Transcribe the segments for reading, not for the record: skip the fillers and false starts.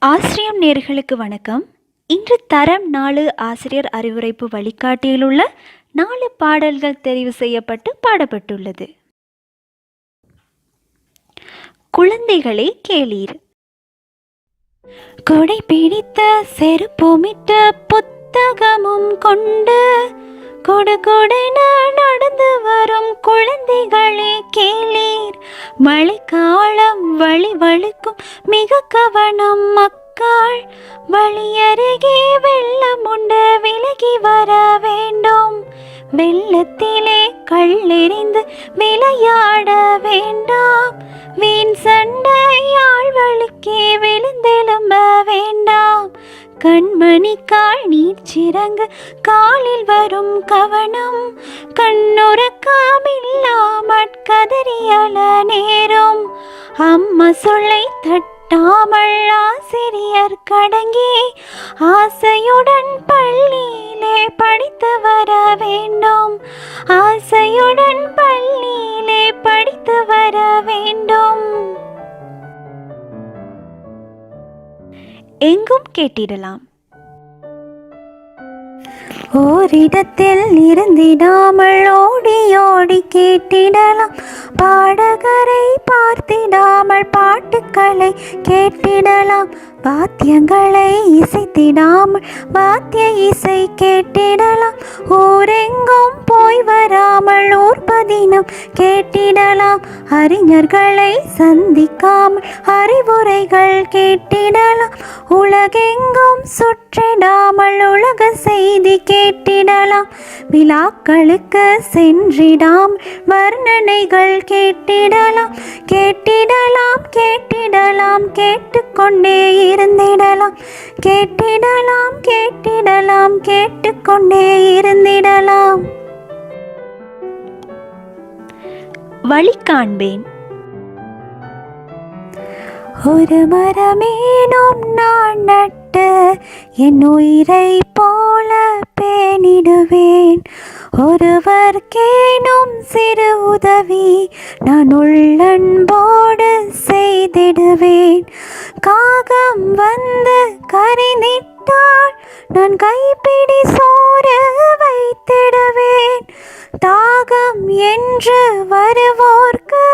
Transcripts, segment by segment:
ஆசிரியம் நேர்களுக்கு வணக்கம். இன்று தரம் 4 ஆசிரியர் அறிவுரைப்பு வழிகாட்டியில் உள்ள 4 பாடல்கள் தெரிவு செய்யப்பட்டு பாடப்பட்டுள்ளது. குழந்தைகளே கேளீர். கொடை பிடித்த செருப்புமிட்ட புத்தகமும் கொண்டு கொடு கொடென நடந்து வரும் குழந்தைகளே கேளீர். மழைக்காலம் வழி வழுக்கும் மிக கவனம் மக்கள். வழியருகே வெள்ளம் உண்டு விலகி வர வேண்டும். வெள்ளத்திலே கல்லெறிந்து விளையாட வேண்டாம். வீண் சண்டையால் வழுக்கே விழுந்தெழும்ப வேண்டாம். கண்மணி கால் நீர்ச்சிறங்கு காலில் வரும் கவனம். கண்ணுறக்கமில்லாமற் கதறியல நேரும். அம்மா சொல்லை தட்டாமல் ஆசிரியர் கடங்கி ஆசையுடன் பள்ளியிலே படித்து வர வேண்டும். ஆசையுடன் பள்ளியிலே படித்து வர வேண்டும். எங்கும் கேட்டிடலாம். ஓரிடத்தில் இருந்திடாமல் ஓடி ஓடி கேட்டிடலாம். பாடகரை பார்த்திடாமல் பாட்டுக்களை கேட்டிடலாம். வாத்தியங்களை இசைத்திடாமல் வாத்திய இசை கேட்டிடலாம். ஊரெங்கும் போய் வராமல் ஊர்பதினம் கேட்டிடலாம். அறிஞர்களை சந்திக்காமல் அறிவுரைகள் கேட்டிடலாம். உலகெங்கும் சுற்றிடாமல் உலக செய்தி கேட்டிடலாம். விழாக்களுக்கு சென்றிடாமல் வர்ணனைகள் கேட்டிடலாம். கேட்டிடலாம் கேட்டிடலாம் கேட்டுக்கொண்டே இருந்திடலாம். கேட்டிடலாம் கேட்டிடலாம் கேட்டுக்கொண்டே இருந்திடலாம். வழி காண்பேன். ஒரு மரமேனும் நான் நட்டு என் உயிரை போல பேணிடுவேன். ஒருவர்க்கேனும் சிறு உதவி நான் உள்ளன்போடு செய்திடுவேன். காகம் வந்து கரைந்திட்டால் நான் கைப்பிடி சோறு வைத்திடுவேன். தாகம் என்று வருவோர்க்கு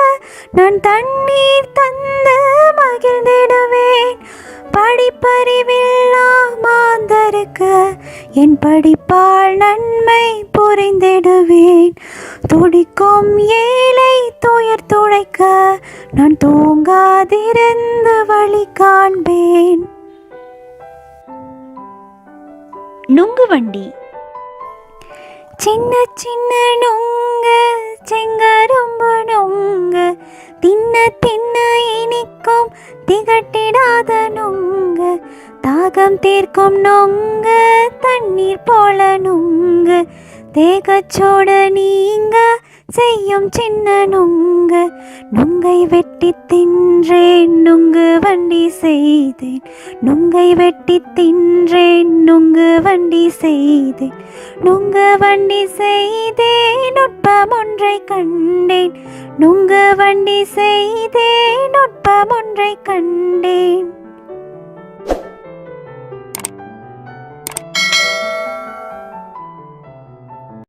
நான் தண்ணீர் தந்து மகிழ்ந்திடுவேன். படிப்பறிவில்லா மாந்தருக்கு என் படிப்பால் நன்மை புரிந்திடுவேன். துடிக்கும் ஏழை துயர் துடைக்க நான் தூங்காதிருந்து வழி காண்பேன். நுங்கு வண்டி. சின்ன சின்ன நுங்கு செங்கரும்பு நுங்கு தின்ன தின்ன இனிக்கும் திகட்டிடாத நுங்கு. தாகம் தீர்க்கும் நுங்கு தண்ணீர் போல நுங்கு. தேகச்சோடு நீங்க செய்யும் சின்ன நுங்கு. நுங்கை வெட்டி தின்றேன் நுங்கு வண்டி செய்தேன். நுங்கை வெட்டி தின்றேன் நுங்கு வண்டி செய்தேன். நுங்கு வண்டி செய்தேன் நுட்பம் ஒன்றை கண்டேன். நுங்கு வண்டி செய்தேன் நுட்பம் ஒன்றை கண்டேன்.